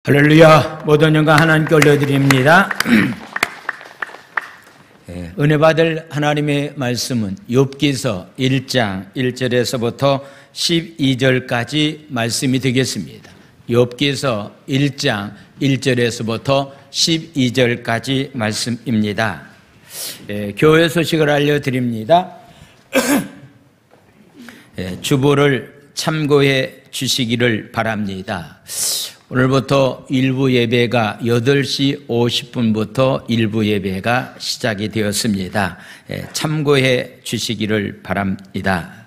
할렐루야. 모든 영광 하나님께 올려드립니다. 은혜 받을 하나님의 말씀은 욥기서 1장 1절에서부터 12절까지 말씀이 되겠습니다. 욥기서 1장 1절에서부터 12절까지 말씀입니다. 교회 소식을 알려드립니다. 주보를 참고해 주시기를 바랍니다. 오늘부터 일부 예배가 8시 50분부터 일부 예배가 시작이 되었습니다. 참고해 주시기를 바랍니다.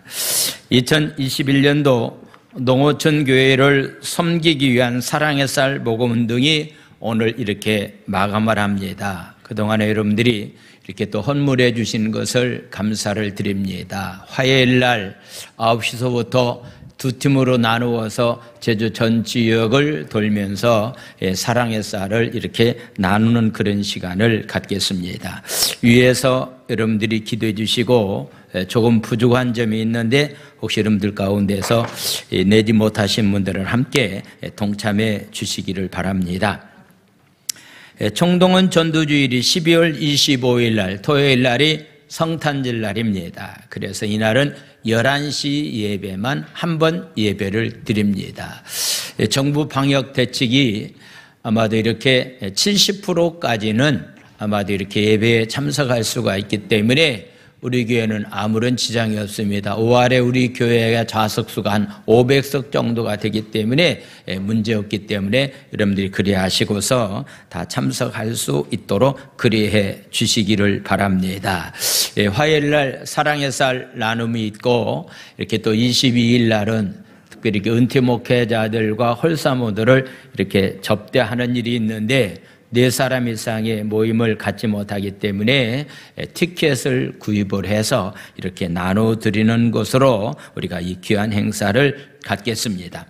2021년도 농어촌 교회를 섬기기 위한 사랑의 쌀 모금 운동이 오늘 이렇게 마감을 합니다. 그동안에 여러분들이 이렇게 또 헌물해 주신 것을 감사를 드립니다. 화요일 날 9시서부터 두 팀으로 나누어서 제주 전 지역을 돌면서 사랑의 쌀을 이렇게 나누는 그런 시간을 갖겠습니다. 위에서 여러분들이 기도해 주시고 조금 부족한 점이 있는데 혹시 여러분들 가운데서 내지 못하신 분들은 함께 동참해 주시기를 바랍니다. 총동원 전도주일이 12월 25일 날 토요일 날이 성탄절 날입니다. 그래서 이날은 11시 예배만 한 번 예배를 드립니다. 정부 방역 대책이 아마도 이렇게 70%까지는 아마도 이렇게 예배에 참석할 수가 있기 때문에 우리 교회는 아무런 지장이 없습니다. 5월에 우리 교회가 좌석수가 한 500석 정도가 되기 때문에 문제 없기 때문에 여러분들이 그리하시고서 다 참석할 수 있도록 그리해 주시기를 바랍니다. 화요일 날 사랑의 쌀 나눔이 있고 이렇게 또 22일 날은 특별히 은퇴 목회자들과 홀사모들을 이렇게 접대하는 일이 있는데 4사람 이상의 모임을 갖지 못하기 때문에 티켓을 구입을 해서 이렇게 나눠드리는 것으로 우리가 이 귀한 행사를 갖겠습니다.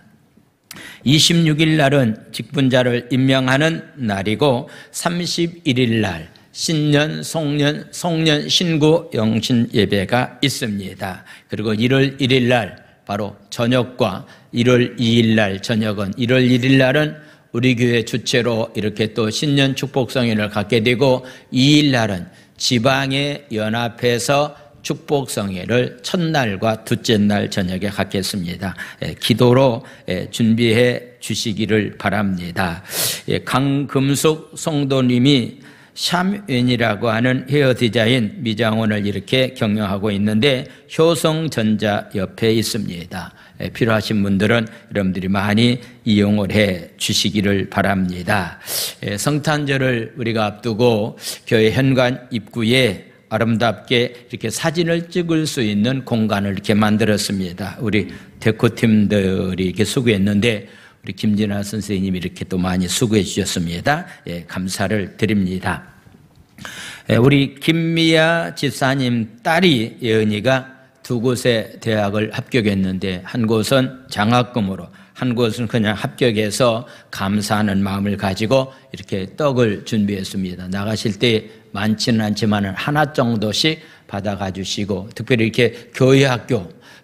26일 날은 직분자를 임명하는 날이고 31일 날 신년, 송년, 신구 영신 예배가 있습니다. 그리고 1월 1일 날 바로 저녁과 1월 2일 날 저녁은 1월 1일 날은 우리 교회 주최로 이렇게 또 신년 축복성회를 갖게 되고 2일 날은 지방에 연합해서 축복성회를 첫날과 둘째 날 저녁에 갖겠습니다. 기도로 준비해 주시기를 바랍니다. 강금숙 성도님이 샴웬이라고 하는 헤어 디자인 미장원을 이렇게 경영하고 있는데 효성전자 옆에 있습니다. 필요하신 분들은 여러분들이 많이 이용을 해 주시기를 바랍니다. 성탄절을 우리가 앞두고 교회 현관 입구에 아름답게 이렇게 사진을 찍을 수 있는 공간을 이렇게 만들었습니다. 우리 데코팀들이 이렇게 수고했는데 우리 김진아 선생님이 이렇게 또 많이 수고해 주셨습니다. 감사를 드립니다. 우리 김미아 집사님 딸이 예은이가 2곳의 대학을 합격했는데 한 곳은 장학금으로 한 곳은 그냥 합격해서 감사하는 마음을 가지고 이렇게 떡을 준비했습니다. 나가실 때 많지는 않지만 하나 정도씩 받아가 주시고 특별히 이렇게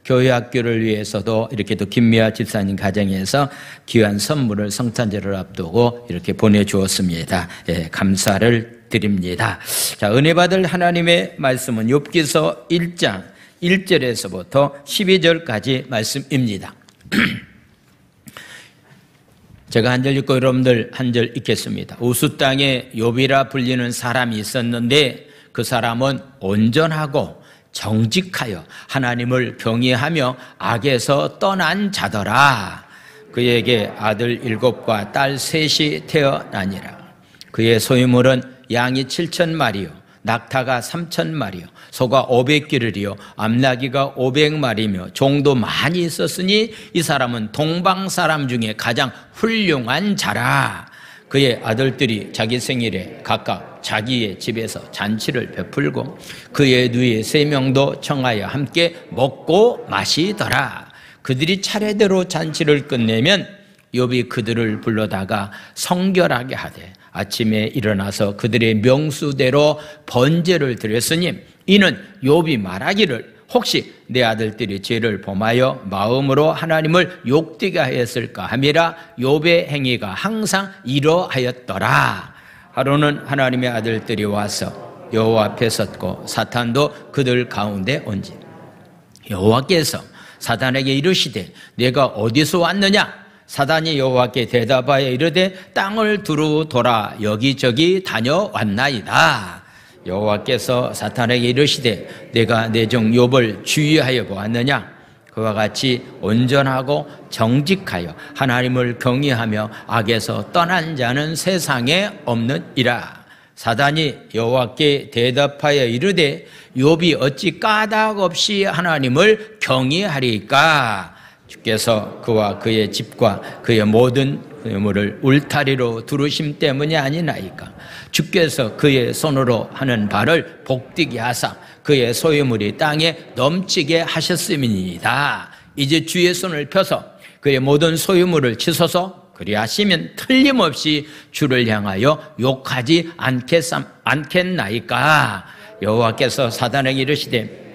교회학교를 위해서도 이렇게 또 김미아 집사님 가정에서 귀한 선물을 성탄절을 앞두고 이렇게 보내주었습니다. 감사를 드립니다. 자, 은혜 받을 하나님의 말씀은 욥기서 1장 1절에서부터 12절까지 말씀입니다. 제가 한 절 읽고 여러분들 한 절 읽겠습니다. 우스 땅에 욥이라 불리는 사람이 있었는데 그 사람은 온전하고 정직하여 하나님을 경외하며 악에서 떠난 자더라. 그에게 아들 7과 딸 3이 태어나니라. 그의 소유물은 양이 7,000마리요 낙타가 3,000마리요 소가 500기르리요 암나귀가 500마리며 종도 많이 있었으니 이 사람은 동방 사람 중에 가장 훌륭한 자라. 그의 아들들이 자기 생일에 각각 자기의 집에서 잔치를 베풀고 그의 누이 3명도 청하여 함께 먹고 마시더라. 그들이 차례대로 잔치를 끝내면 욥이 그들을 불러다가 성결하게 하되 아침에 일어나서 그들의 명수대로 번제를 드렸으니 이는 욥이 말하기를 혹시 내 아들들이 죄를 범하여 마음으로 하나님을 욕되게 하였을까 함이라. 욥의 행위가 항상 이러하였더라. 하루는 하나님의 아들들이 와서 여호와 앞에 섰고 사탄도 그들 가운데 온지 여호와께서 사단에게 이르시되 내가 어디서 왔느냐? 사단이 여호와께 대답하여 이르되 땅을 두루 돌아 여기저기 다녀왔나이다. 여호와께서 사탄에게 이르시되 내가 내 종 욥을 주의하여 보았느냐? 그와 같이 온전하고 정직하여 하나님을 경외하며 악에서 떠난 자는 세상에 없느니라. 사단이 여호와께 대답하여 이르되 욥이 어찌 까닭 없이 하나님을 경외하리까? 주께서 그와 그의 집과 그의 모든 의무를 울타리로 두르심 때문이 아니나이까? 주께서 그의 손으로 하는 바를 복되게 하사 그의 소유물이 땅에 넘치게 하셨음이니이다. 이제 주의 손을 펴서 그의 모든 소유물을 치소서. 그리하시면 틀림없이 주를 향하여 욕하지 않겠나이까? 여호와께서 사단에게 이르시되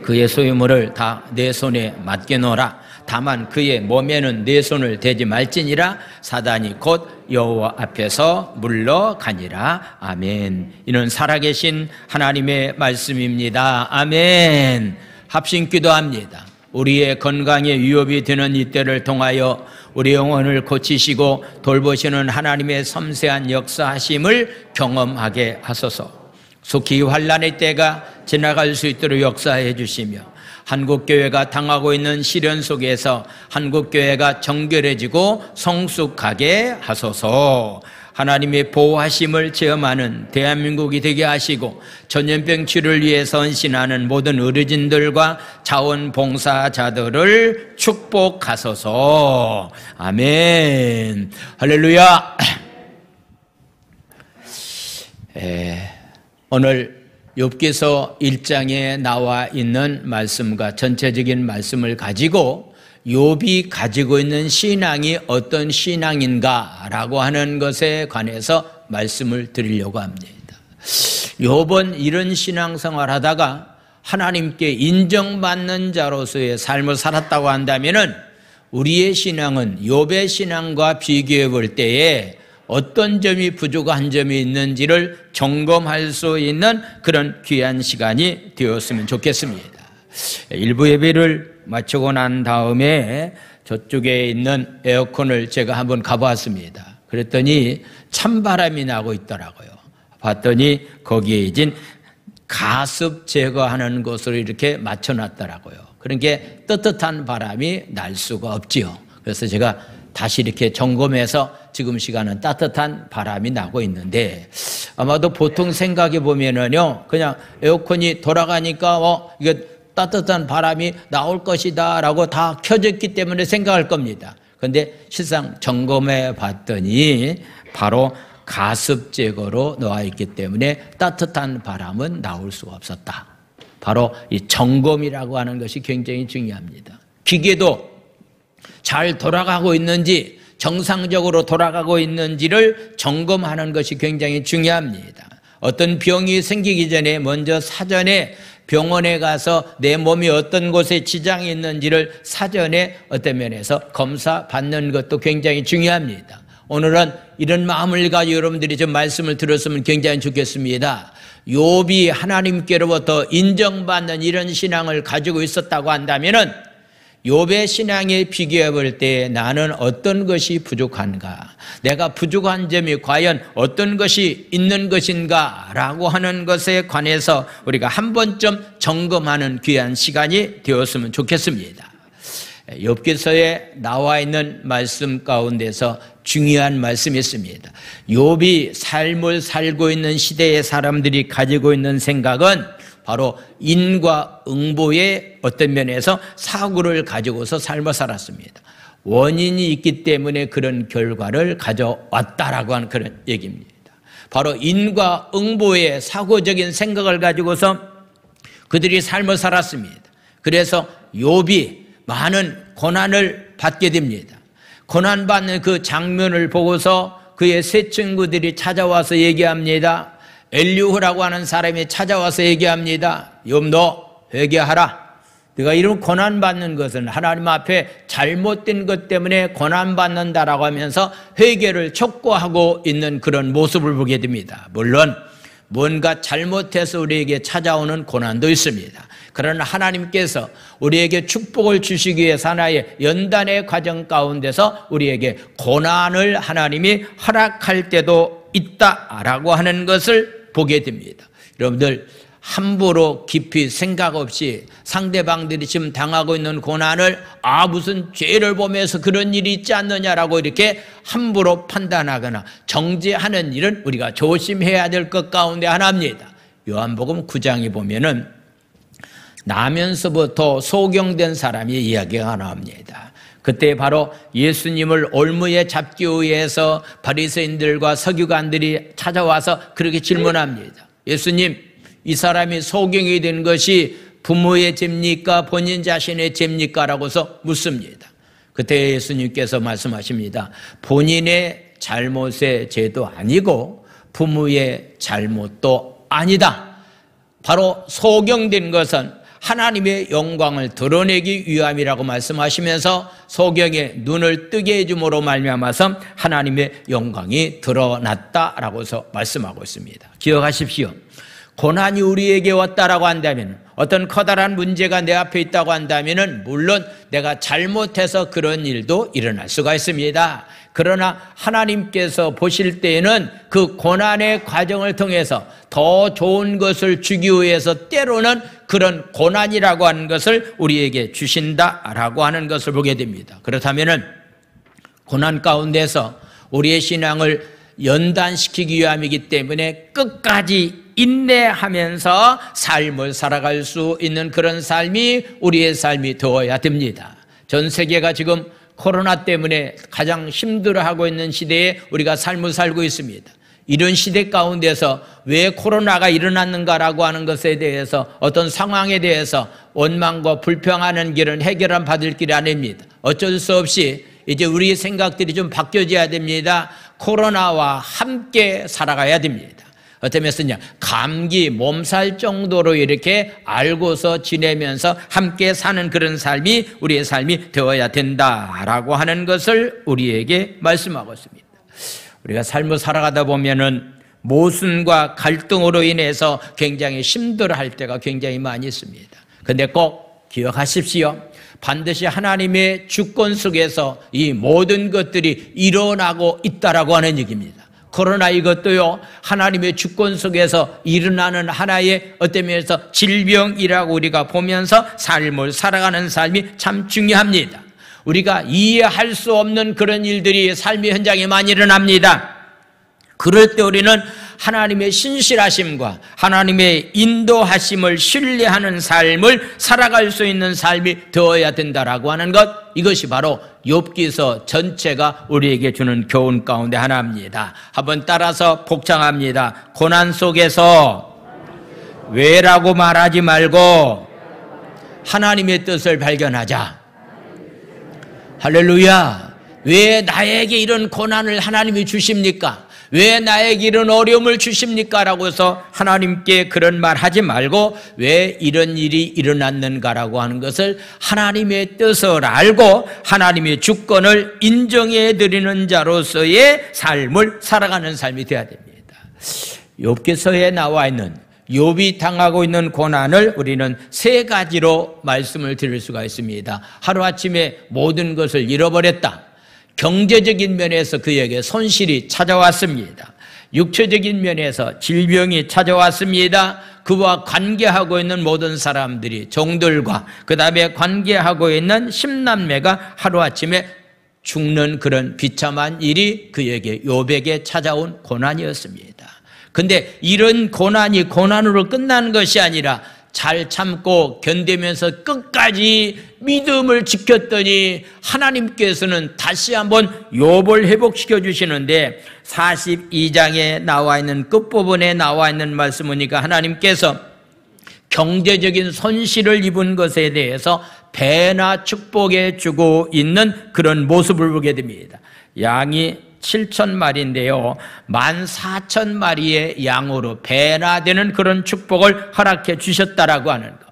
그의 소유물을 다 내 손에 맡겨놓으라. 다만 그의 몸에는 내 손을 대지 말지니라. 사단이 곧 여호와 앞에서 물러가니라. 아멘. 이는 살아계신 하나님의 말씀입니다. 아멘. 합심 기도합니다. 우리의 건강에 위협이 되는 이때를 통하여 우리 영혼을 고치시고 돌보시는 하나님의 섬세한 역사하심을 경험하게 하소서. 속히 환난의 때가 지나갈 수 있도록 역사해 주시며 한국교회가 당하고 있는 시련 속에서 한국교회가 정결해지고 성숙하게 하소서. 하나님의 보호하심을 체험하는 대한민국이 되게 하시고 전염병 치료를 위해 선신하는 모든 의료진들과 자원봉사자들을 축복하소서. 아멘. 할렐루야. 오늘 욥기서 1장에 나와 있는 말씀과 전체적인 말씀을 가지고 욥이 가지고 있는 신앙이 어떤 신앙인가라고 하는 것에 관해서 말씀을 드리려고 합니다. 욥은 이런 신앙생활 하다가 하나님께 인정받는 자로서의 삶을 살았다고 한다면은 우리의 신앙은 욥의 신앙과 비교해 볼 때에 어떤 점이 부족한 점이 있는지를 점검할 수 있는 그런 귀한 시간이 되었으면 좋겠습니다. 일부 예배를 마치고 난 다음에 저쪽에 있는 에어컨을 제가 한번 가봤습니다. 그랬더니 찬바람이 나고 있더라고요. 봤더니 거기에 이제 가습 제거하는 것으로 이렇게 맞춰놨더라고요. 그러니까 뜨뜻한 바람이 날 수가 없지요. 그래서 제가 다시 이렇게 점검해서 지금 시간은 따뜻한 바람이 나고 있는데 아마도 보통 생각해 보면은요, 그냥 에어컨이 돌아가니까 이게 따뜻한 바람이 나올 것이다 라고 다 켜졌기 때문에 생각할 겁니다. 그런데 실상 점검해 봤더니 바로 가습 제거로 나와 있기 때문에 따뜻한 바람은 나올 수가 없었다. 바로 이 점검이라고 하는 것이 굉장히 중요합니다. 기계도 잘 돌아가고 있는지 정상적으로 돌아가고 있는지를 점검하는 것이 굉장히 중요합니다. 어떤 병이 생기기 전에 먼저 사전에 병원에 가서 내 몸이 어떤 곳에 지장이 있는지를 사전에 어떤 면에서 검사 받는 것도 굉장히 중요합니다. 오늘은 이런 마음을 가지고 여러분들이 좀 말씀을 들었으면 굉장히 좋겠습니다. 욥이 하나님께로부터 인정받는 이런 신앙을 가지고 있었다고 한다면은 욥의 신앙에 비교해 볼 때 나는 어떤 것이 부족한가? 내가 부족한 점이 과연 어떤 것이 있는 것인가? 라고 하는 것에 관해서 우리가 한 번쯤 점검하는 귀한 시간이 되었으면 좋겠습니다. 욥기서에 나와 있는 말씀 가운데서 중요한 말씀이 있습니다. 욥이 삶을 살고 있는 시대의 사람들이 가지고 있는 생각은 바로 인과응보의 어떤 면에서 사고를 가지고서 삶을 살았습니다. 원인이 있기 때문에 그런 결과를 가져왔다라고 하는 그런 얘기입니다. 바로 인과응보의 사고적인 생각을 가지고서 그들이 삶을 살았습니다. 그래서 욥이 많은 고난을 받게 됩니다. 고난받는 그 장면을 보고서 그의 세 친구들이 찾아와서 얘기합니다. 엘리후라고 하는 사람이 찾아와서 얘기합니다. 욥 너 회개하라. 네가 이런 고난받는 것은 하나님 앞에 잘못된 것 때문에 고난받는다라고 하면서 회개를 촉구하고 있는 그런 모습을 보게 됩니다. 물론 뭔가 잘못해서 우리에게 찾아오는 고난도 있습니다. 그러나 하나님께서 우리에게 축복을 주시기 위해서 하나의 연단의 과정 가운데서 우리에게 고난을 하나님이 허락할 때도 있다라고 하는 것을 보게 됩니다. 여러분들 함부로 깊이 생각 없이 상대방들이 지금 당하고 있는 고난을 무슨 죄를 보면서 그런 일이 있지 않느냐라고 이렇게 함부로 판단하거나 정죄하는 일은 우리가 조심해야 될 것 가운데 하나입니다. 요한복음 9장에 보면은 나면서부터 소경된 사람이 이야기가 나옵니다. 그때 바로 예수님을 올무에 잡기 위해서 바리새인들과 서기관들이 찾아와서 그렇게 질문합니다. 예수님, 이 사람이 소경이 된 것이 부모의 죄입니까? 본인 자신의 죄입니까? 라고서 묻습니다. 그때 예수님께서 말씀하십니다. 본인의 잘못의 죄도 아니고 부모의 잘못도 아니다. 바로 소경된 것은 하나님의 영광을 드러내기 위함이라고 말씀하시면서 소경의 눈을 뜨게 해줌으로 말미암아서 하나님의 영광이 드러났다라고서 말씀하고 있습니다. 기억하십시오. 고난이 우리에게 왔다라고 한다면, 어떤 커다란 문제가 내 앞에 있다고 한다면 물론 내가 잘못해서 그런 일도 일어날 수가 있습니다. 그러나 하나님께서 보실 때에는 그 고난의 과정을 통해서 더 좋은 것을 주기 위해서 때로는 그런 고난이라고 하는 것을 우리에게 주신다라고 하는 것을 보게 됩니다. 그렇다면 고난 가운데서 우리의 신앙을 연단시키기 위함이기 때문에 끝까지 인내하면서 삶을 살아갈 수 있는 그런 삶이 우리의 삶이 되어야 됩니다. 전 세계가 지금 코로나 때문에 가장 힘들어하고 있는 시대에 우리가 삶을 살고 있습니다. 이런 시대 가운데서 왜 코로나가 일어났는가라고 하는 것에 대해서, 어떤 상황에 대해서 원망과 불평하는 길은 해결은 받을 길이 아닙니다. 어쩔 수 없이 이제 우리의 생각들이 좀 바뀌어져야 됩니다. 코로나와 함께 살아가야 됩니다. 어떤 면에서냐, 감기, 몸살 정도로 이렇게 알고서 지내면서 함께 사는 그런 삶이 우리의 삶이 되어야 된다라고 하는 것을 우리에게 말씀하고 있습니다. 우리가 삶을 살아가다 보면은 모순과 갈등으로 인해서 굉장히 힘들어할 때가 굉장히 많이 있습니다. 그런데 꼭 기억하십시오. 반드시 하나님의 주권 속에서 이 모든 것들이 일어나고 있다라고 하는 얘기입니다. 코로나 이것도요, 하나님의 주권 속에서 일어나는 하나의 어떤 면에서 질병이라고 우리가 보면서 삶을 살아가는 삶이 참 중요합니다. 우리가 이해할 수 없는 그런 일들이 삶의 현장에 많이 일어납니다. 그럴 때 우리는 하나님의 신실하심과 하나님의 인도하심을 신뢰하는 삶을 살아갈 수 있는 삶이 되어야 된다라고 하는 것, 이것이 바로 욥기서 전체가 우리에게 주는 교훈 가운데 하나입니다. 한번 따라서 복창합니다. 고난 속에서 왜라고 말하지 말고 하나님의 뜻을 발견하자. 할렐루야. 왜 나에게 이런 고난을 하나님이 주십니까? 왜 나에게 이런 어려움을 주십니까? 라고 해서 하나님께 그런 말 하지 말고 왜 이런 일이 일어났는가라고 하는 것을 하나님의 뜻을 알고 하나님의 주권을 인정해 드리는 자로서의 삶을 살아가는 삶이 되어야 됩니다. 욥기서에 나와 있는 욥이 당하고 있는 고난을 우리는 세 가지로 말씀을 드릴 수가 있습니다. 하루아침에 모든 것을 잃어버렸다. 경제적인 면에서 그에게 손실이 찾아왔습니다. 육체적인 면에서 질병이 찾아왔습니다. 그와 관계하고 있는 모든 사람들이, 종들과 그 다음에 관계하고 있는 10남매가 하루아침에 죽는 그런 비참한 일이 그에게 욥에게 찾아온 고난이었습니다. 근데 이런 고난이 고난으로 끝나는 것이 아니라 잘 참고 견디면서 끝까지 믿음을 지켰더니 하나님께서는 다시 한번 욥을 회복시켜 주시는데 42장에 나와 있는 끝부분에 나와 있는 말씀이니까 하나님께서 경제적인 손실을 입은 것에 대해서 배나 축복해 주고 있는 그런 모습을 보게 됩니다. 양이 7,000마리인데요 14,000마리의 양으로 배나 되는 그런 축복을 허락해 주셨다라고 하는 것.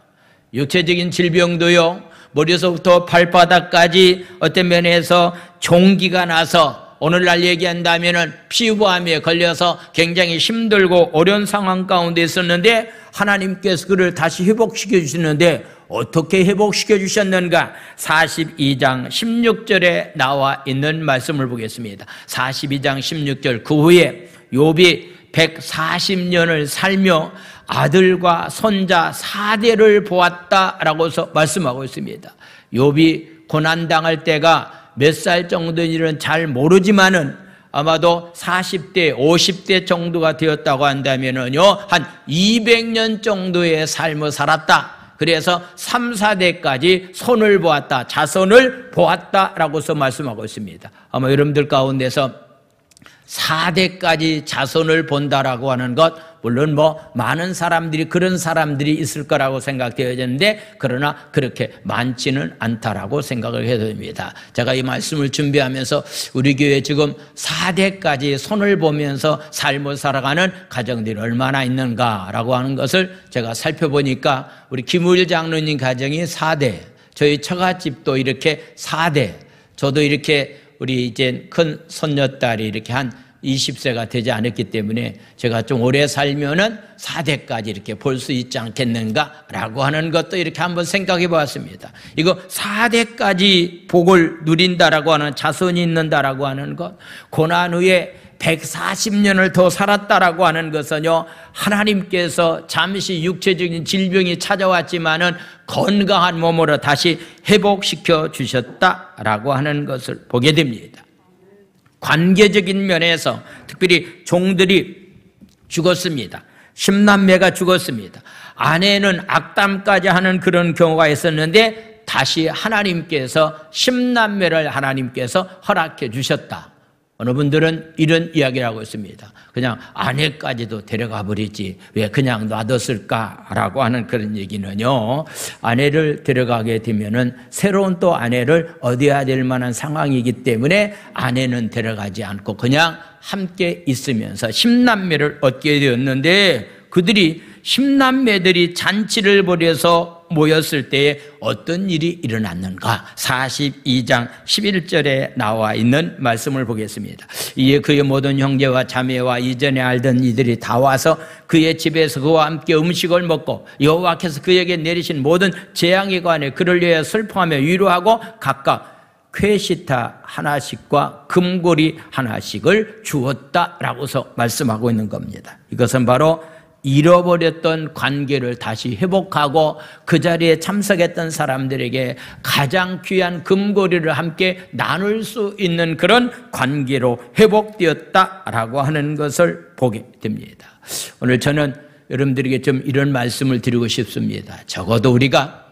육체적인 질병도요, 머리에서부터 발바닥까지 어떤 면에서 종기가 나서 오늘날 얘기한다면은 피부암에 걸려서 굉장히 힘들고 어려운 상황 가운데 있었는데 하나님께서 그를 다시 회복시켜 주시는데 어떻게 회복시켜 주셨는가? 42장 16절에 나와 있는 말씀을 보겠습니다. 42장 16절, 그 후에 욥이 140년을 살며 아들과 손자 4대를 보았다라고 말씀하고 있습니다. 욥이 고난당할 때가 몇 살 정도인지는 잘 모르지만은 아마도 40대, 50대 정도가 되었다고 한다면은요, 한 200년 정도의 삶을 살았다. 그래서 3, 4대까지 손을 보았다, 자손을 보았다라고서 말씀하고 있습니다. 아마 여러분들 가운데서 4대까지 자손을 본다라고 하는 것, 물론 많은 사람들이 그런 사람들이 있을 거라고 생각되어지는데 그러나 그렇게 많지는 않다라고 생각을 해야 됩니다. 제가 이 말씀을 준비하면서 우리 교회 지금 4대까지 손을 보면서 삶을 살아가는 가정들이 얼마나 있는가라고 하는 것을 제가 살펴보니까 우리 김우일 장로님 가정이 4대, 저희 처갓집도 이렇게 4대, 저도 이렇게 우리 이제 큰 손녀딸이 이렇게 한 20세가 되지 않았기 때문에 제가 좀 오래 살면은 4대까지 이렇게 볼 수 있지 않겠는가라고 하는 것도 이렇게 한번 생각해 보았습니다. 이거 4대까지 복을 누린다라고 하는, 자손이 있는다라고 하는 것, 고난 후에 140년을 더 살았다라고 하는 것은요, 하나님께서 잠시 육체적인 질병이 찾아왔지만은 건강한 몸으로 다시 회복시켜 주셨다라고 하는 것을 보게 됩니다. 관계적인 면에서 특별히 종들이 죽었습니다. 10남매가 죽었습니다. 아내는 악담까지 하는 그런 경우가 있었는데 다시 하나님께서 10남매를 하나님께서 허락해 주셨다. 어느 분들은 이런 이야기를 하고 있습니다. 그냥 아내까지도 데려가 버리지 왜 그냥 놔뒀을까라고 하는 그런 얘기는요, 아내를 데려가게 되면은 새로운 또 아내를 얻어야 될 만한 상황이기 때문에 아내는 데려가지 않고 그냥 함께 있으면서 10남매를 얻게 되었는데, 그들이 10남매들이 잔치를 벌여서 모였을 때에 어떤 일이 일어났는가? 42장 11절에 나와 있는 말씀을 보겠습니다. 이에 그의 모든 형제와 자매와 이전에 알던 이들이 다 와서 그의 집에서 그와 함께 음식을 먹고 여호와께서 그에게 내리신 모든 재앙에 관해 그를 위하여 슬퍼하며 위로하고 각각 쾌시타 하나씩과 금고리 하나씩을 주었다라고서 말씀하고 있는 겁니다. 이것은 바로 잃어버렸던 관계를 다시 회복하고 그 자리에 참석했던 사람들에게 가장 귀한 금고리를 함께 나눌 수 있는 그런 관계로 회복되었다라고 하는 것을 보게 됩니다. 오늘 저는 여러분들에게 좀 이런 말씀을 드리고 싶습니다. 적어도 우리가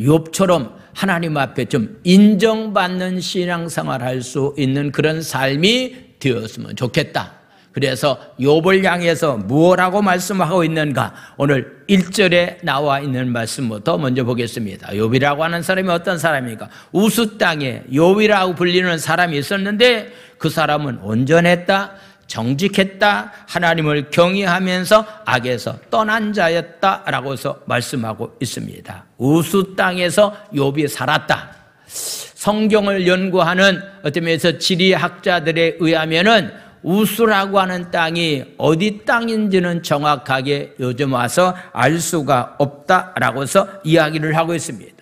욥처럼 하나님 앞에 좀 인정받는 신앙생활을 할 수 있는 그런 삶이 되었으면 좋겠다. 그래서 욥을 향해서 무엇라고 말씀하고 있는가? 오늘 1절에 나와 있는 말씀부터 먼저 보겠습니다. 욥이라고 하는 사람이 어떤 사람입니까? 우스 땅에 욥이라고 불리는 사람이 있었는데 그 사람은 온전했다, 정직했다, 하나님을 경외하면서 악에서 떠난 자였다라고서 말씀하고 있습니다. 우스 땅에서 욥이 살았다. 성경을 연구하는 어떤 면에서 지리학자들에 의하면은 우스라고 하는 땅이 어디 땅인지는 정확하게 요즘 와서 알 수가 없다라고서 이야기를 하고 있습니다.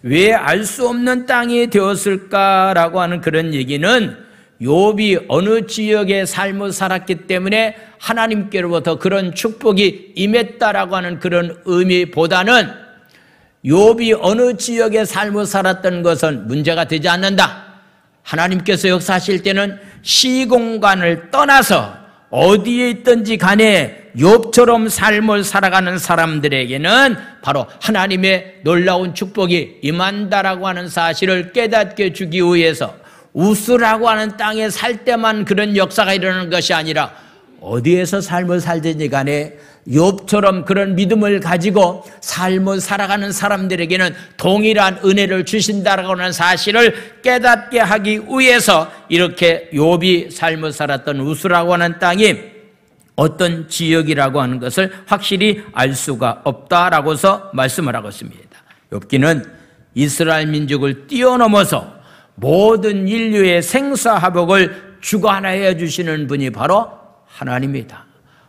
왜 알 수 없는 땅이 되었을까라고 하는 그런 얘기는 욥이 어느 지역의 삶을 살았기 때문에 하나님께로부터 그런 축복이 임했다라고 하는 그런 의미보다는 욥이 어느 지역의 삶을 살았던 것은 문제가 되지 않는다. 하나님께서 역사하실 때는 시공간을 떠나서 어디에 있든지 간에 욥처럼 삶을 살아가는 사람들에게는 바로 하나님의 놀라운 축복이 임한다라고 하는 사실을 깨닫게 주기 위해서 우스라고 하는 땅에 살 때만 그런 역사가 일어나는 것이 아니라 어디에서 삶을 살든지 간에 욥처럼 그런 믿음을 가지고 삶을 살아가는 사람들에게는 동일한 은혜를 주신다라고 하는 사실을 깨닫게 하기 위해서 이렇게 욥이 삶을 살았던 우스라고 하는 땅이 어떤 지역이라고 하는 것을 확실히 알 수가 없다라고서 말씀을 하고 있습니다. 욥기는 이스라엘 민족을 뛰어넘어서 모든 인류의 생사화복을 주관하여 주시는 분이 바로 하나님이다.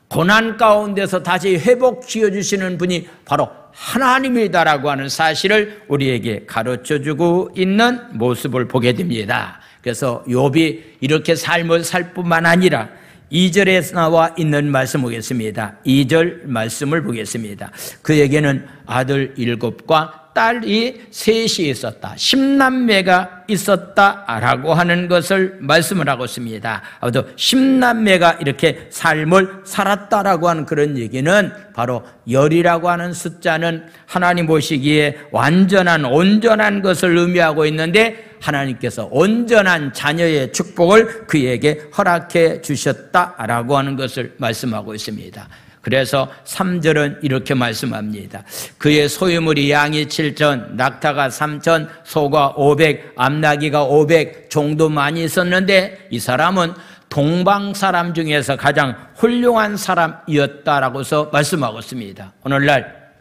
고난 가운데서 다시 회복시켜 주시는 분이 바로 하나님이다라고 하는 사실을 우리에게 가르쳐주고 있는 모습을 보게 됩니다. 그래서 욥이 이렇게 삶을 살 뿐만 아니라 2절에 나와 있는 말씀 보겠습니다. 2절 말씀을 보겠습니다. 그에게는 아들 7과 딸이 3이 있었다. 10남매가 있었다라고 하는 것을 말씀을 하고 있습니다. 또 10남매가 이렇게 삶을 살았다라고 하는 그런 얘기는 바로 열이라고 하는 숫자는 하나님 보시기에 완전한 온전한 것을 의미하고 있는데 하나님께서 온전한 자녀의 축복을 그에게 허락해 주셨다라고 하는 것을 말씀하고 있습니다. 그래서 3절은 이렇게 말씀합니다. 그의 소유물이 양이 7천, 낙타가 3천, 소가 500, 암나기가 500 정도 많이 있었는데 이 사람은 동방 사람 중에서 가장 훌륭한 사람이었다라고서 말씀하고 있습니다. 오늘날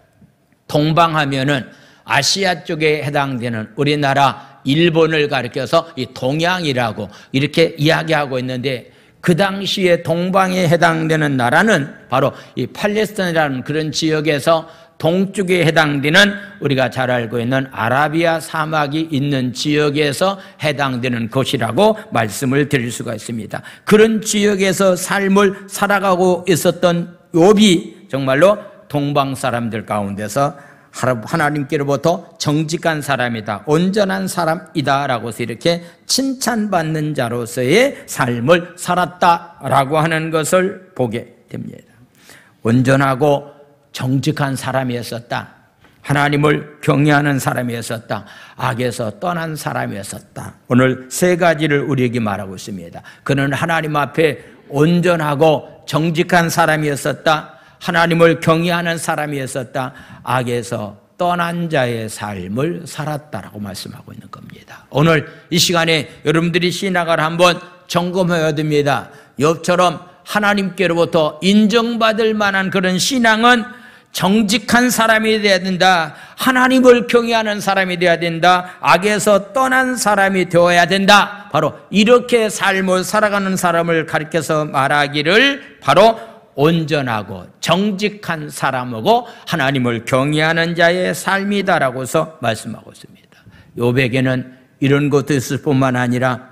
동방하면은 아시아 쪽에 해당되는 우리나라 일본을 가리켜서 이 동양이라고 이렇게 이야기하고 있는데 그 당시에 동방에 해당되는 나라는 바로 이 팔레스타인이라는 그런 지역에서 동쪽에 해당되는 우리가 잘 알고 있는 아라비아 사막이 있는 지역에서 해당되는 것이라고 말씀을 드릴 수가 있습니다. 그런 지역에서 삶을 살아가고 있었던 욥이 정말로 동방 사람들 가운데서 하나님께로부터 정직한 사람이다, 온전한 사람이다 라고 해서 이렇게 칭찬받는 자로서의 삶을 살았다라고 하는 것을 보게 됩니다. 온전하고 정직한 사람이었었다. 하나님을 경외하는 사람이었었다. 악에서 떠난 사람이었었다. 오늘 3가지를 우리에게 말하고 있습니다. 그는 하나님 앞에 온전하고 정직한 사람이었었다. 하나님을 경외하는 사람이었었다. 악에서 떠난 자의 삶을 살았다라고 말씀하고 있는 겁니다. 오늘 이 시간에 여러분들이 신앙을 한번 점검해야 됩니다. 욥처럼 하나님께로부터 인정받을 만한 그런 신앙은 정직한 사람이 되어야 된다. 하나님을 경외하는 사람이 되어야 된다. 악에서 떠난 사람이 되어야 된다. 바로 이렇게 삶을 살아가는 사람을 가리켜서 말하기를 바로 온전하고 정직한 사람하고 하나님을 경외하는 자의 삶이다라고서 말씀하고 있습니다. 욥에게는 이런 것도 있을 뿐만 아니라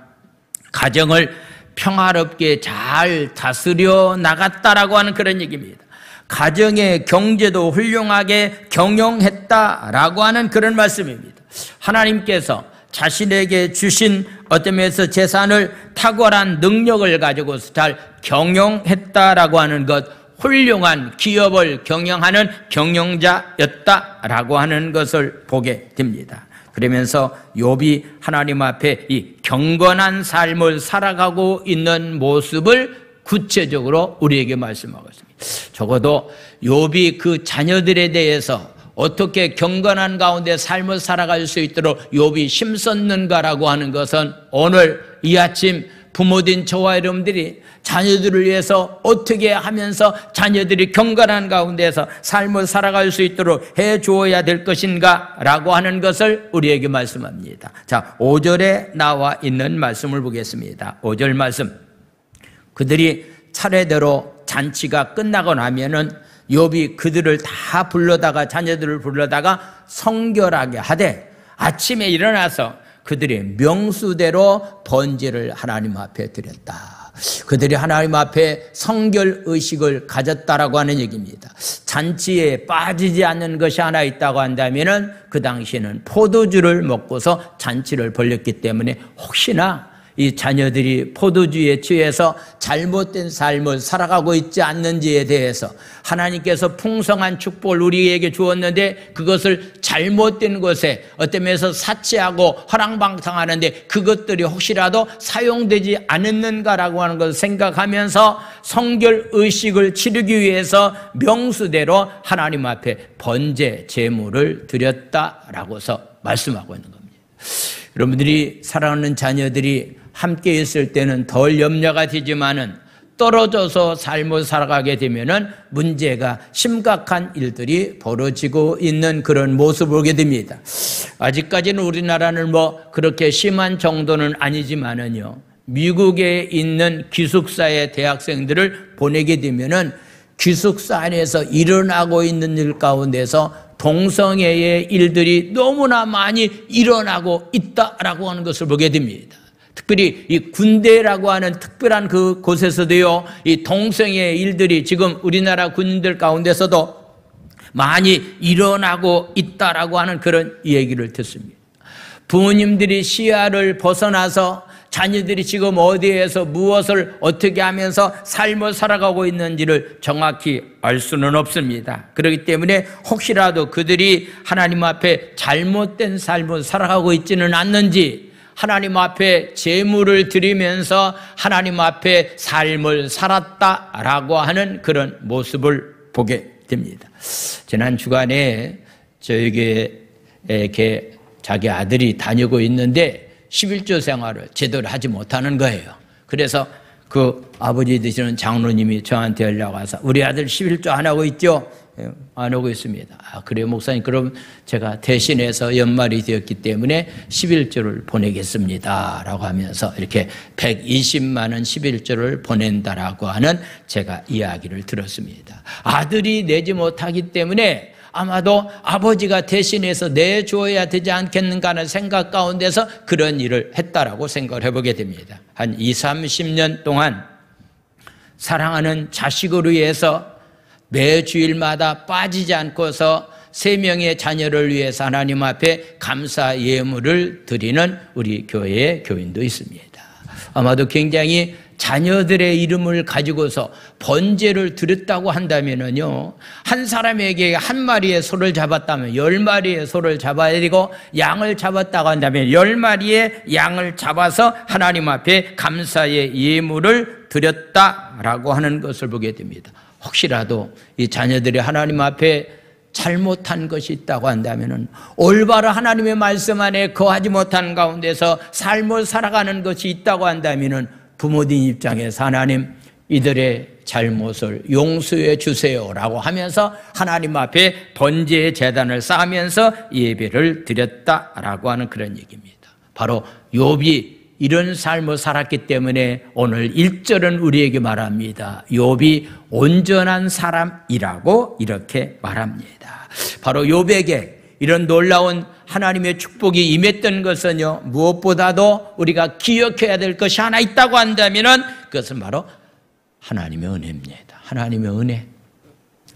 가정을 평화롭게 잘 다스려 나갔다라고 하는 그런 얘기입니다. 가정의 경제도 훌륭하게 경영했다라고 하는 그런 말씀입니다. 하나님께서 자신에게 주신 어떤 면에서 재산을 탁월한 능력을 가지고서 잘 경영했다라고 하는 것, 훌륭한 기업을 경영하는 경영자였다라고 하는 것을 보게 됩니다. 그러면서 욥이 하나님 앞에 이 경건한 삶을 살아가고 있는 모습을 구체적으로 우리에게 말씀하고 있습니다. 적어도 욥이 그 자녀들에 대해서 어떻게 경건한 가운데 삶을 살아갈 수 있도록 욥이 힘썼는가라고 하는 것은 오늘 이 아침 부모된 저와 여러분들이 자녀들을 위해서 어떻게 하면서 자녀들이 경건한 가운데서 삶을 살아갈 수 있도록 해주어야 될 것인가 라고 하는 것을 우리에게 말씀합니다. 자, 5절에 나와 있는 말씀을 보겠습니다. 5절 말씀. 그들이 차례대로 잔치가 끝나고 나면은 욥이 그들을 다 불러다가 자녀들을 불러다가 성결하게 하되 아침에 일어나서 그들의 명수대로 번제를 하나님 앞에 드렸다. 그들이 하나님 앞에 성결 의식을 가졌다라고 하는 얘기입니다. 잔치에 빠지지 않는 것이 하나 있다고 한다면은 그 당시에는 포도주를 먹고서 잔치를 벌였기 때문에 혹시나 이 자녀들이 포도주에 취해서 잘못된 삶을 살아가고 있지 않는지에 대해서 하나님께서 풍성한 축복을 우리에게 주었는데 그것을 잘못된 것에 어떤 면에서 사치하고 허랑방탕하는데 그것들이 혹시라도 사용되지 않았는가라고 하는 것을 생각하면서 성결 의식을 치르기 위해서 명수대로 하나님 앞에 번제 제물을 드렸다라고서 말씀하고 있는 겁니다. 여러분들이 사랑하는 자녀들이 함께 있을 때는 덜 염려가 되지만은 떨어져서 삶을 살아가게 되면은 문제가 심각한 일들이 벌어지고 있는 그런 모습을 보게 됩니다. 아직까지는 우리나라는 뭐 그렇게 심한 정도는 아니지만은요, 미국에 있는 기숙사의 대학생들을 보내게 되면은 기숙사 안에서 일어나고 있는 일 가운데서 동성애의 일들이 너무나 많이 일어나고 있다라고 하는 것을 보게 됩니다. 특별히 이 군대라고 하는 특별한 그 곳에서도요, 이 동성애의 일들이 지금 우리나라 군인들 가운데서도 많이 일어나고 있다라고 하는 그런 얘기를 듣습니다. 부모님들이 시야를 벗어나서 자녀들이 지금 어디에서 무엇을 어떻게 하면서 삶을 살아가고 있는지를 정확히 알 수는 없습니다. 그렇기 때문에 혹시라도 그들이 하나님 앞에 잘못된 삶을 살아가고 있지는 않는지, 하나님 앞에 제물을 드리면서 하나님 앞에 삶을 살았다라고 하는 그런 모습을 보게 됩니다. 지난 주간에 저에게 이렇게 자기 아들이 다니고 있는데 11조 생활을 제대로 하지 못하는 거예요. 그래서 그 아버지 되시는 장로님이 저한테 연락 와서 우리 아들 11조 안 하고 있죠? 안 하고 있습니다. 아, 그래요 목사님, 그럼 제가 대신해서 연말이 되었기 때문에 11조를 보내겠습니다 라고 하면서 이렇게 120만 원 11조를 보낸다라고 하는 제가 이야기를 들었습니다. 아들이 내지 못하기 때문에 아마도 아버지가 대신해서 내줘야 되지 않겠는가 하는 생각 가운데서 그런 일을 했다라고 생각을 해보게 됩니다. 한 20, 30년 동안 사랑하는 자식을 위해서 매 주일마다 빠지지 않고서 3명의 자녀를 위해서 하나님 앞에 감사 예물을 드리는 우리 교회의 교인도 있습니다. 아마도 굉장히 자녀들의 이름을 가지고서 번제를 드렸다고 한다면요, 한 사람에게 한 마리의 소를 잡았다면 10마리의 소를 잡아야 되고, 양을 잡았다고 한다면 10마리의 양을 잡아서 하나님 앞에 감사의 예물을 드렸다라고 하는 것을 보게 됩니다. 혹시라도 이 자녀들이 하나님 앞에 잘못한 것이 있다고 한다면, 올바로 하나님의 말씀 안에 거하지 못한 가운데서 삶을 살아가는 것이 있다고 한다면, 부모님 입장에서 하나님 이들의 잘못을 용서해 주세요라고 하면서 하나님 앞에 번제의 제단을 쌓으면서 예배를 드렸다라고 하는 그런 얘기입니다. 바로 욥이 이런 삶을 살았기 때문에 오늘 1절은 우리에게 말합니다. 욥이 온전한 사람이라고 이렇게 말합니다. 바로 욥에게 이런 놀라운 하나님의 축복이 임했던 것은요, 무엇보다도 우리가 기억해야 될 것이 하나 있다고 한다면 그것은 바로 하나님의 은혜입니다. 하나님의 은혜.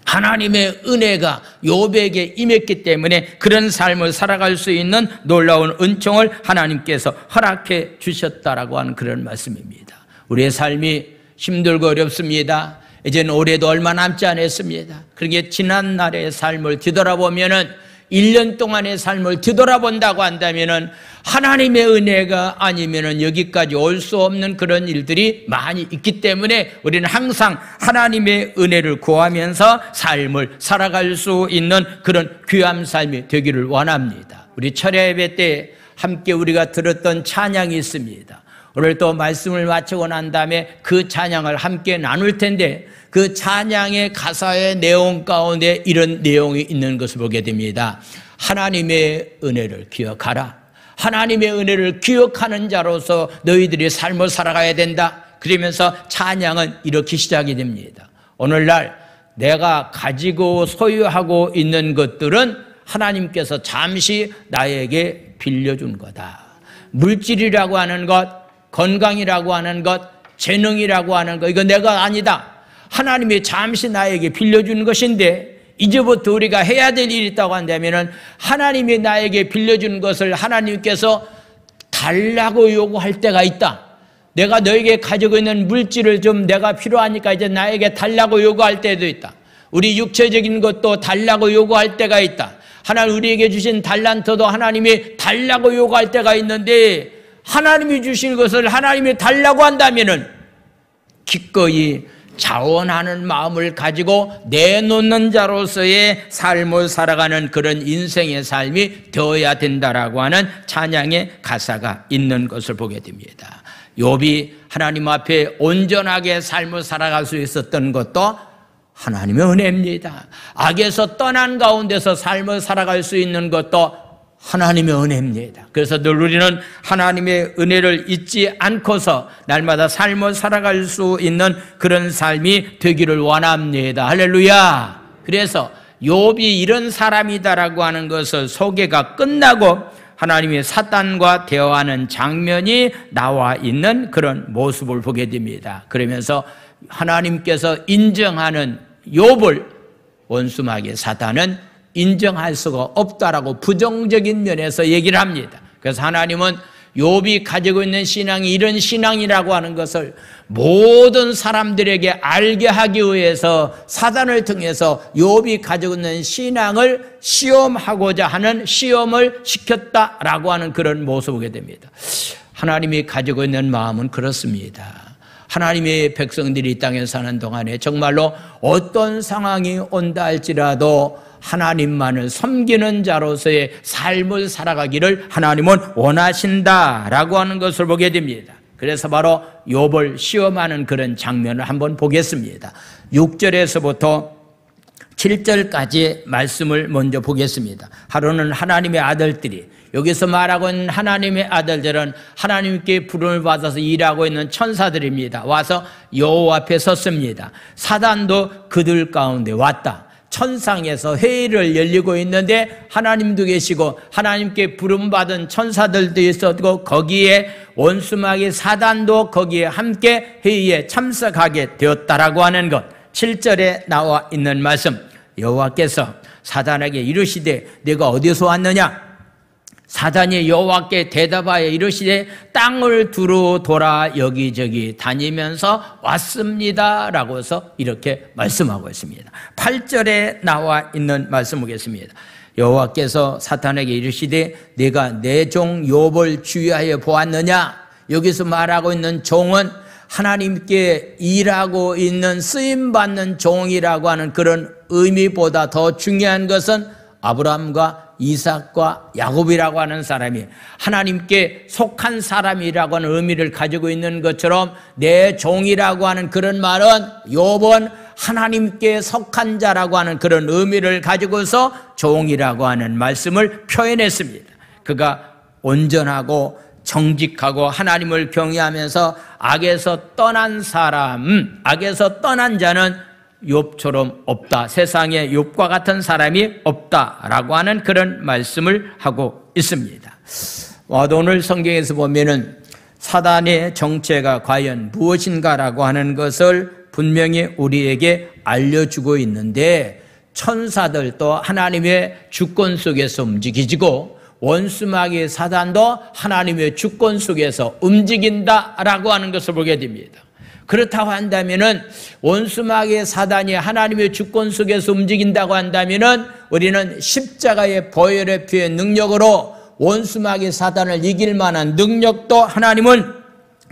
하나님의 은혜가 욥에게 임했기 때문에 그런 삶을 살아갈 수 있는 놀라운 은총을 하나님께서 허락해 주셨다라고 하는 그런 말씀입니다. 우리의 삶이 힘들고 어렵습니다. 이제는 올해도 얼마 남지 않았습니다. 그러기에 지난 날의 삶을 뒤돌아보면은 1년 동안의 삶을 뒤돌아본다고 한다면은 하나님의 은혜가 아니면은 여기까지 올 수 없는 그런 일들이 많이 있기 때문에 우리는 항상 하나님의 은혜를 구하면서 삶을 살아갈 수 있는 그런 귀한 삶이 되기를 원합니다. 우리 철야 예배 때 함께 우리가 들었던 찬양이 있습니다. 오늘 또 말씀을 마치고 난 다음에 그 찬양을 함께 나눌 텐데, 그 찬양의 가사의 내용 가운데 이런 내용이 있는 것을 보게 됩니다. 하나님의 은혜를 기억하라. 하나님의 은혜를 기억하는 자로서 너희들이 삶을 살아가야 된다. 그러면서 찬양은 이렇게 시작이 됩니다. 오늘날 내가 가지고 소유하고 있는 것들은 하나님께서 잠시 나에게 빌려준 거다. 물질이라고 하는 것, 건강이라고 하는 것, 재능이라고 하는 것, 이거 내가 아니다. 하나님이 잠시 나에게 빌려주는 것인데, 이제부터 우리가 해야 될 일이 있다고 한다면 하나님이 나에게 빌려준 것을 하나님께서 달라고 요구할 때가 있다. 내가 너에게 가지고 있는 물질을 좀 내가 필요하니까 이제 나에게 달라고 요구할 때도 있다. 우리 육체적인 것도 달라고 요구할 때가 있다. 하나님 우리에게 주신 달란트도 하나님이 달라고 요구할 때가 있는데, 하나님이 주신 것을 하나님이 달라고 한다면은 기꺼이 자원하는 마음을 가지고 내놓는 자로서의 삶을 살아가는 그런 인생의 삶이 되어야 된다라고 하는 찬양의 가사가 있는 것을 보게 됩니다. 욥이 하나님 앞에 온전하게 삶을 살아갈 수 있었던 것도 하나님의 은혜입니다. 악에서 떠난 가운데서 삶을 살아갈 수 있는 것도 하나님의 은혜입니다. 그래서 늘 우리는 하나님의 은혜를 잊지 않고서 날마다 삶을 살아갈 수 있는 그런 삶이 되기를 원합니다. 할렐루야. 그래서 욥이 이런 사람이다라고 하는 것을 소개가 끝나고 하나님의 사탄과 대화하는 장면이 나와 있는 그런 모습을 보게 됩니다. 그러면서 하나님께서 인정하는 욥을 원수마귀 사탄은 인정할 수가 없다라고 부정적인 면에서 얘기를 합니다. 그래서 하나님은 욥이 가지고 있는 신앙이 이런 신앙이라고 하는 것을 모든 사람들에게 알게 하기 위해서 사단을 통해서 욥이 가지고 있는 신앙을 시험하고자 하는 시험을 시켰다라고 하는 그런 모습을 보게 됩니다. 하나님이 가지고 있는 마음은 그렇습니다. 하나님의 백성들이 이 땅에 사는 동안에 정말로 어떤 상황이 온다 할지라도 하나님만을 섬기는 자로서의 삶을 살아가기를 하나님은 원하신다라고 하는 것을 보게 됩니다. 그래서 바로 욥을 시험하는 그런 장면을 한번 보겠습니다. 6절에서부터 7절까지 말씀을 먼저 보겠습니다. 하루는 하나님의 아들들이, 여기서 말하고 있는 하나님의 아들들은 하나님께 부름을 받아서 일하고 있는 천사들입니다. 와서 여호와 앞에 섰습니다. 사단도 그들 가운데 왔다. 천상에서 회의를 열리고 있는데 하나님도 계시고 하나님께 부름받은 천사들도 있었고 거기에 원수마귀 사단도 거기에 함께 회의에 참석하게 되었다라고 하는 것. 7절에 나와 있는 말씀, 여호와께서 사단에게 이르시되 내가 어디서 왔느냐? 사단이 여호와께 대답하여 이르시되 땅을 두루 돌아 여기저기 다니면서 왔습니다 라고서 이렇게 말씀하고 있습니다. 8절에 나와 있는 말씀 보겠습니다. 여호와께서 사탄에게 이르시되 내가 내 종 욥을 주의하여 보았느냐? 여기서 말하고 있는 종은 하나님께 일하고 있는 쓰임받는 종이라고 하는 그런 의미보다 더 중요한 것은 아브라함과 이삭과 야곱이라고 하는 사람이 하나님께 속한 사람이라고 하는 의미를 가지고 있는 것처럼 내 종이라고 하는 그런 말은 욥은 하나님께 속한 자라고 하는 그런 의미를 가지고서 종이라고 하는 말씀을 표현했습니다. 그가 온전하고 정직하고 하나님을 경외하면서 악에서 떠난 사람, 악에서 떠난 자는 욥처럼 없다. 세상에 욥과 같은 사람이 없다라고 하는 그런 말씀을 하고 있습니다. 오늘 성경에서 보면은 사단의 정체가 과연 무엇인가라고 하는 것을 분명히 우리에게 알려주고 있는데 천사들도 하나님의 주권 속에서 움직이고 원수마귀 사단도 하나님의 주권 속에서 움직인다라고 하는 것을 보게 됩니다. 그렇다고 한다면은 원수마귀 사단이 하나님의 주권 속에서 움직인다고 한다면은 우리는 십자가의 보혈의 피의 능력으로 원수마귀 사단을 이길 만한 능력도 하나님은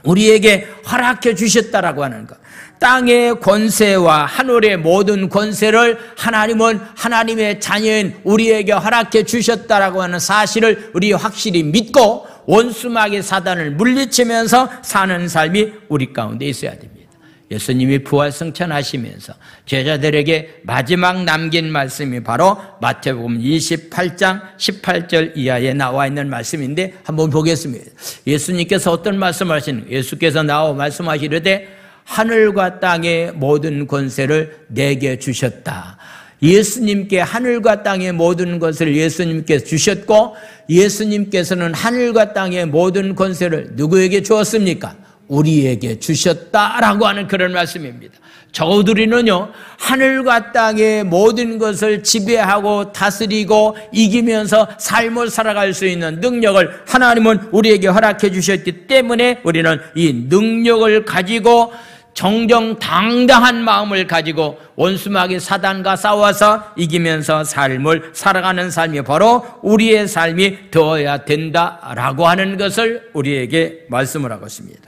우리에게 허락해 주셨다라고 하는 것. 땅의 권세와 하늘의 모든 권세를 하나님은 하나님의 자녀인 우리에게 허락해 주셨다라고 하는 사실을 우리 확실히 믿고 원수마귀 사단을 물리치면서 사는 삶이 우리 가운데 있어야 됩니다. 예수님이 부활승천하시면서 제자들에게 마지막 남긴 말씀이 바로 마태복음 28장 18절 이하에 나와 있는 말씀인데 한번 보겠습니다. 예수님께서 어떤 말씀을 하시는가? 예수께서 나와 말씀하시려되 하늘과 땅의 모든 권세를 내게 주셨다. 예수님께 하늘과 땅의 모든 것을 예수님께서 주셨고 예수님께서는 하늘과 땅의 모든 권세를 누구에게 주었습니까? 우리에게 주셨다라고 하는 그런 말씀입니다. 저우들이는요 하늘과 땅의 모든 것을 지배하고 다스리고 이기면서 삶을 살아갈 수 있는 능력을 하나님은 우리에게 허락해 주셨기 때문에 우리는 이 능력을 가지고 정정당당한 마음을 가지고 원수마귀 사단과 싸워서 이기면서 삶을 살아가는 삶이 바로 우리의 삶이 되어야 된다라고 하는 것을 우리에게 말씀을 하고 있습니다.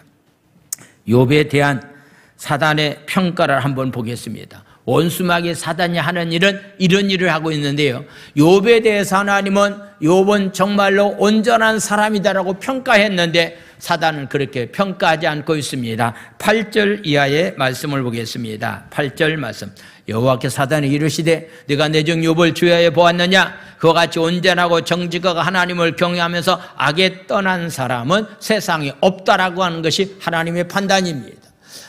욥에 대한 사단의 평가를 한번 보겠습니다. 원수마귀 사단이 하는 일은 이런 일을 하고 있는데요. 욥에 대해서 하나님은 욥은 정말로 온전한 사람이다라고 평가했는데 사단은 그렇게 평가하지 않고 있습니다. 8절 이하의 말씀을 보겠습니다. 8절 말씀. 여호와께 사단이 이르시되 네가 내 종 욥을 주야에 보았느냐? 그와 같이 온전하고 정직하고 하나님을 경외하면서 악에 떠난 사람은 세상에 없다라고 하는 것이 하나님의 판단입니다.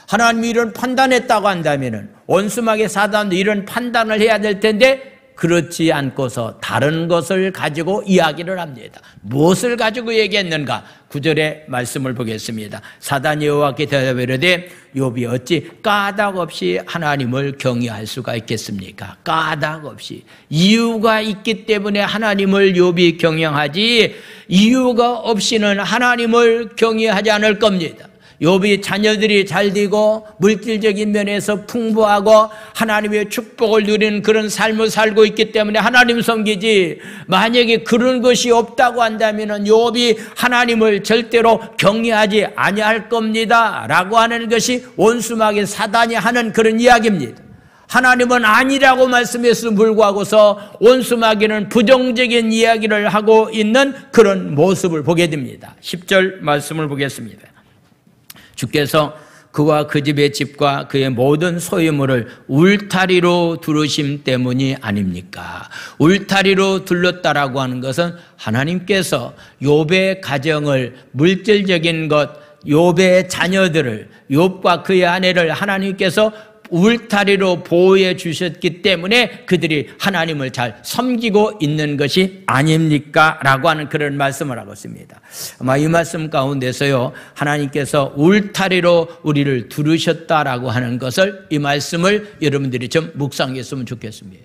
하나님이 이런 판단했다고 한다면 원수마귀 사단도 이런 판단을 해야 될 텐데 그렇지 않고서 다른 것을 가지고 이야기를 합니다. 무엇을 가지고 얘기했는가? 9절의 말씀을 보겠습니다. 사단이 여호와께 대답하여 이르되 욥이 어찌 까닭 없이 하나님을 경외할 수가 있겠습니까? 까닭 없이. 이유가 있기 때문에 하나님을 욥이 경영하지 이유가 없이는 하나님을 경외하지 않을 겁니다. 욥이 자녀들이 잘 되고 물질적인 면에서 풍부하고 하나님의 축복을 누리는 그런 삶을 살고 있기 때문에 하나님 섬기지, 만약에 그런 것이 없다고 한다면 욥이 하나님을 절대로 경외하지 아니할 겁니다 라고 하는 것이 원수마귀 사단이 하는 그런 이야기입니다. 하나님은 아니라고 말씀했음에도 불구하고서 원수마귀는 부정적인 이야기를 하고 있는 그런 모습을 보게 됩니다. 10절 말씀을 보겠습니다. 주께서 그와 그 집의 집과 그의 모든 소유물을 울타리로 두르심 때문이 아닙니까? 울타리로 둘렀다라고 하는 것은 하나님께서 욥의 가정을, 물질적인 것, 욥의 자녀들을, 욥과 그의 아내를 하나님께서 울타리로 보호해 주셨기 때문에 그들이 하나님을 잘 섬기고 있는 것이 아닙니까? 라고 하는 그런 말씀을 하고 있습니다. 아마 이 말씀 가운데서요, 하나님께서 울타리로 우리를 두르셨다라고 하는 것을, 이 말씀을 여러분들이 좀 묵상했으면 좋겠습니다.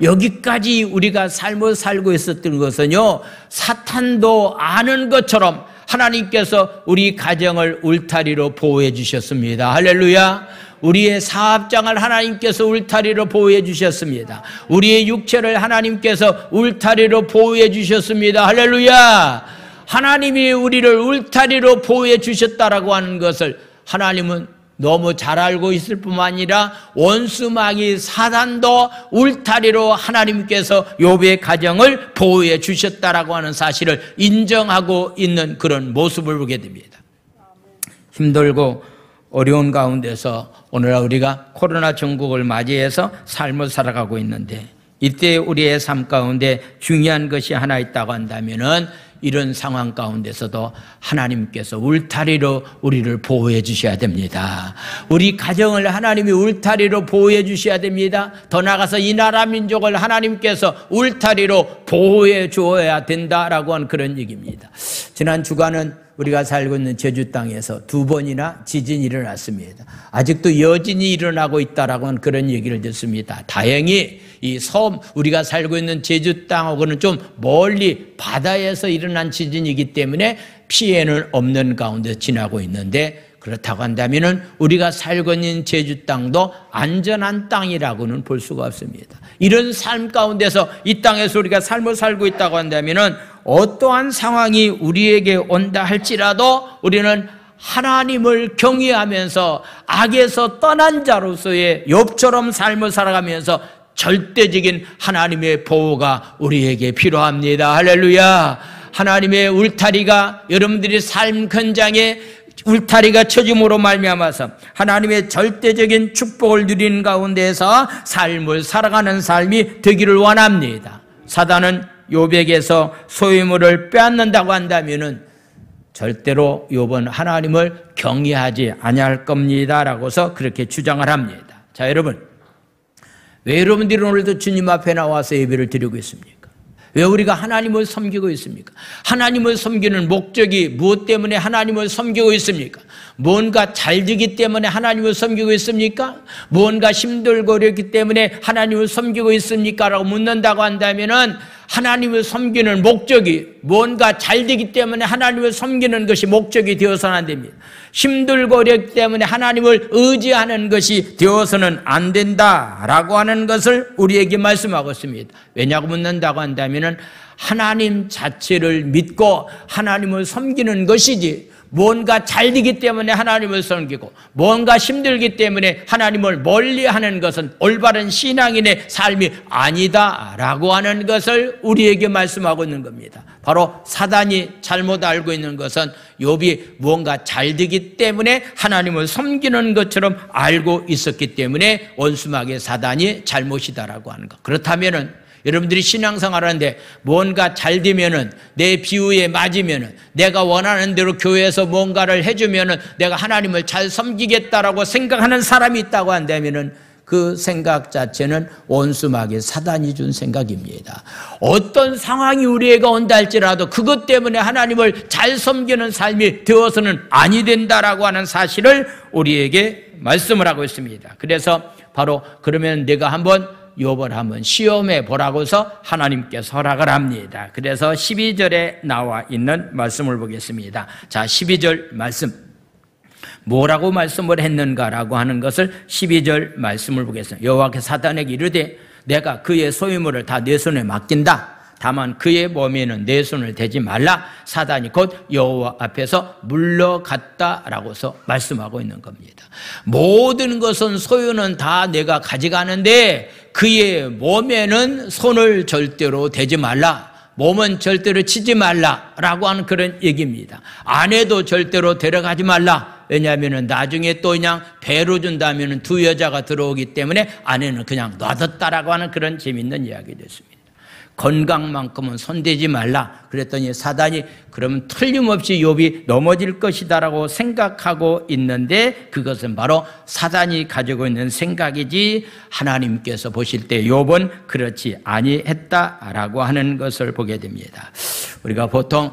여기까지 우리가 삶을 살고 있었던 것은요, 사탄도 아는 것처럼 하나님께서 우리 가정을 울타리로 보호해 주셨습니다. 할렐루야. 우리의 사업장을 하나님께서 울타리로 보호해 주셨습니다. 우리의 육체를 하나님께서 울타리로 보호해 주셨습니다. 할렐루야. 하나님이 우리를 울타리로 보호해 주셨다라고 하는 것을 하나님은 너무 잘 알고 있을 뿐만 아니라 원수마귀 사단도 울타리로 하나님께서 욥의 가정을 보호해 주셨다라고 하는 사실을 인정하고 있는 그런 모습을 보게 됩니다. 힘들고 어려운 가운데서 오늘날 우리가 코로나 전국을 맞이해서 삶을 살아가고 있는데, 이때 우리의 삶 가운데 중요한 것이 하나 있다고 한다면은 이런 상황 가운데서도 하나님께서 울타리로 우리를 보호해 주셔야 됩니다. 우리 가정을 하나님이 울타리로 보호해 주셔야 됩니다. 더 나아가서 이 나라 민족을 하나님께서 울타리로 보호해 주어야 된다라고 하는 그런 얘기입니다. 지난 주간은 우리가 살고 있는 제주 땅에서 2번이나 지진이 일어났습니다. 아직도 여진이 일어나고 있다라고 하는 그런 얘기를 듣습니다. 다행히 이 섬, 우리가 살고 있는 제주 땅하고는 좀 멀리 바다에서 일어난 지진이기 때문에 피해는 없는 가운데 지나고 있는데, 그렇다고 한다면 우리가 살고 있는 제주 땅도 안전한 땅이라고는 볼 수가 없습니다. 이런 삶 가운데서 이 땅에서 우리가 삶을 살고 있다고 한다면 어떠한 상황이 우리에게 온다 할지라도 우리는 하나님을 경외하면서 악에서 떠난 자로서의 욥처럼 삶을 살아가면서 절대적인 하나님의 보호가 우리에게 필요합니다. 할렐루야. 하나님의 울타리가 여러분들이 삶 현장에 울타리가 쳐짐으로 말미암아서 하나님의 절대적인 축복을 누리는 가운데서 삶을 살아가는 삶이 되기를 원합니다. 사단은 욥에게서 소유물을 빼앗는다고 한다면은 절대로 욥은 하나님을 경외하지 아니할 겁니다라고서 그렇게 주장을 합니다. 자, 여러분, 왜 여러분들이 오늘도 주님 앞에 나와서 예배를 드리고 있습니까? 왜 우리가 하나님을 섬기고 있습니까? 하나님을 섬기는 목적이 무엇 때문에 하나님을 섬기고 있습니까? 뭔가 잘 되기 때문에 하나님을 섬기고 있습니까? 뭔가 힘들고 어렵기 때문에 하나님을 섬기고 있습니까? 라고 묻는다고 한다면은 하나님을 섬기는 목적이 뭔가 잘 되기 때문에 하나님을 섬기는 것이 목적이 되어서는 안 됩니다. 힘들고 어렵기 때문에 하나님을 의지하는 것이 되어서는 안 된다라고 하는 것을 우리에게 말씀하고 있습니다. 왜냐고 묻는다고 한다면은 하나님 자체를 믿고 하나님을 섬기는 것이지, 뭔가 잘 되기 때문에 하나님을 섬기고 뭔가 힘들기 때문에 하나님을 멀리하는 것은 올바른 신앙인의 삶이 아니다라고 하는 것을 우리에게 말씀하고 있는 겁니다. 바로 사단이 잘못 알고 있는 것은 욥이 뭔가 잘 되기 때문에 하나님을 섬기는 것처럼 알고 있었기 때문에 원수마귀 사단이 잘못이다라고 하는 것. 그렇다면은 여러분들이 신앙생활하는데 뭔가 잘 되면은, 내 비유에 맞으면은, 내가 원하는 대로 교회에서 뭔가를 해주면은 내가 하나님을 잘 섬기겠다라고 생각하는 사람이 있다고 한다면은 그 생각 자체는 원수마귀 사단이 준 생각입니다. 어떤 상황이 우리에게 온다 할지라도 그것 때문에 하나님을 잘 섬기는 삶이 되어서는 아니 된다라고 하는 사실을 우리에게 말씀을 하고 있습니다. 그래서 바로 그러면 내가 한번 욥을 한번 시험해 보라고서 하나님께서 허락을 합니다. 그래서 12절에 나와 있는 말씀을 보겠습니다. 자, 12절 말씀. 뭐라고 말씀을 했는가라고 하는 것을 12절 말씀을 보겠습니다. 여호와께서 사단에게 이르되 내가 그의 소유물을 다 내 손에 맡긴다. 다만 그의 몸에는 내 손을 대지 말라. 사단이 곧 여호와 앞에서 물러갔다라고서 말씀하고 있는 겁니다. 모든 것은 소유는 다 내가 가져가는데 그의 몸에는 손을 절대로 대지 말라. 몸은 절대로 치지 말라라고 하는 그런 얘기입니다. 아내도 절대로 데려가지 말라. 왜냐하면 나중에 또 그냥 배로 준다면 두 여자가 들어오기 때문에 아내는 그냥 놔뒀다라고 하는 그런 재밌는 이야기 됐습니다. 건강만큼은 손대지 말라. 그랬더니 사단이 그러면 틀림없이 욥이 넘어질 것이다라고 생각하고 있는데 그것은 바로 사단이 가지고 있는 생각이지 하나님께서 보실 때 욥은 그렇지 아니했다라고 하는 것을 보게 됩니다. 우리가 보통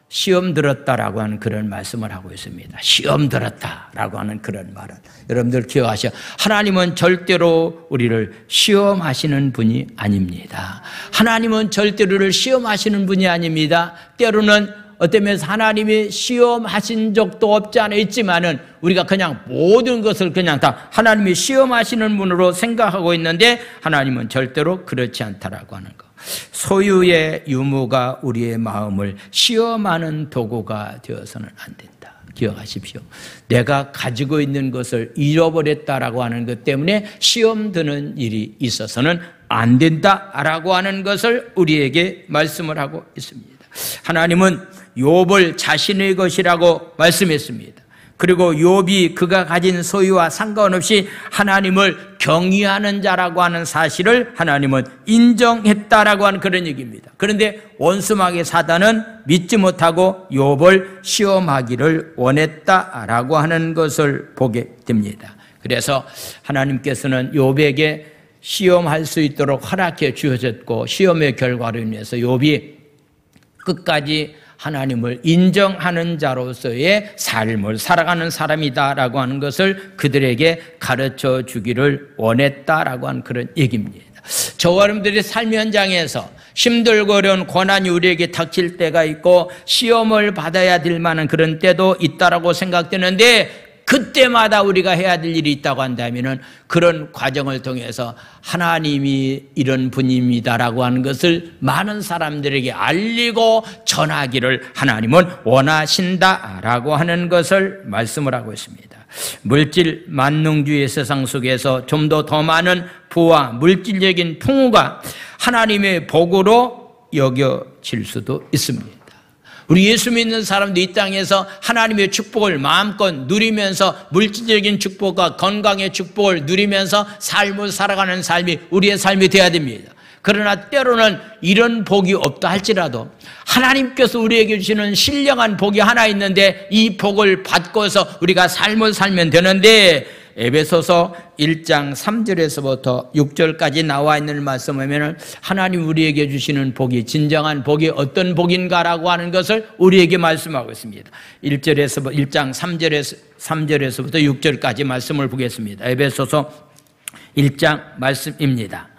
시험 들었다라고 하는 그런 말씀을 하고 있습니다. 시험 들었다라고 하는 그런 말은 여러분들 기억하셔. 하나님은 절대로 우리를 시험하시는 분이 아닙니다. 하나님은 절대로 우리를 시험하시는 분이 아닙니다. 때로는 어떤 면에서 하나님이 시험하신 적도 없지 않아 있지만은 우리가 그냥 모든 것을 그냥 다 하나님이 시험하시는 분으로 생각하고 있는데 하나님은 절대로 그렇지 않다라고 하는 것. 소유의 유무가 우리의 마음을 시험하는 도구가 되어서는 안 된다. 기억하십시오. 내가 가지고 있는 것을 잃어버렸다라고 하는 것 때문에 시험 드는 일이 있어서는 안 된다라고 하는 것을 우리에게 말씀을 하고 있습니다. 하나님은 욥을 자신의 것이라고 말씀했습니다. 그리고 욥이 그가 가진 소유와 상관없이 하나님을 경외하는 자라고 하는 사실을 하나님은 인정했다라고 하는 그런 얘기입니다. 그런데 원수마귀 사단은 믿지 못하고 욥을 시험하기를 원했다라고 하는 것을 보게 됩니다. 그래서 하나님께서는 욥에게 시험할 수 있도록 허락해 주셨고 시험의 결과로 인해서 욥이 끝까지 하나님을 인정하는 자로서의 삶을 살아가는 사람이다라고 하는 것을 그들에게 가르쳐 주기를 원했다라고 하는 그런 얘기입니다. 저와 여러분들이 삶 현장에서 힘들고 어려운 고난이 우리에게 닥칠 때가 있고 시험을 받아야 될 만한 그런 때도 있다라고 생각되는데 그때마다 우리가 해야 될 일이 있다고 한다면 그런 과정을 통해서 하나님이 이런 분입니다라고 하는 것을 많은 사람들에게 알리고 전하기를 하나님은 원하신다라고 하는 것을 말씀을 하고 있습니다. 물질 만능주의 세상 속에서 좀 더 많은 부와 물질적인 풍요가 하나님의 복으로 여겨질 수도 있습니다. 우리 예수 믿는 사람도 이 땅에서 하나님의 축복을 마음껏 누리면서 물질적인 축복과 건강의 축복을 누리면서 삶을 살아가는 삶이 우리의 삶이 되어야 됩니다. 그러나 때로는 이런 복이 없다 할지라도 하나님께서 우리에게 주시는 신령한 복이 하나 있는데 이 복을 받고서 우리가 삶을 살면 되는데 에베소서 1장 3절에서부터 6절까지 나와 있는 말씀을 보면 하나님 우리에게 주시는 복이 진정한 복이 어떤 복인가라고 하는 것을 우리에게 말씀하고 있습니다. 1장 3절에서부터 6절까지 말씀을 보겠습니다. 에베소서 1장 말씀입니다.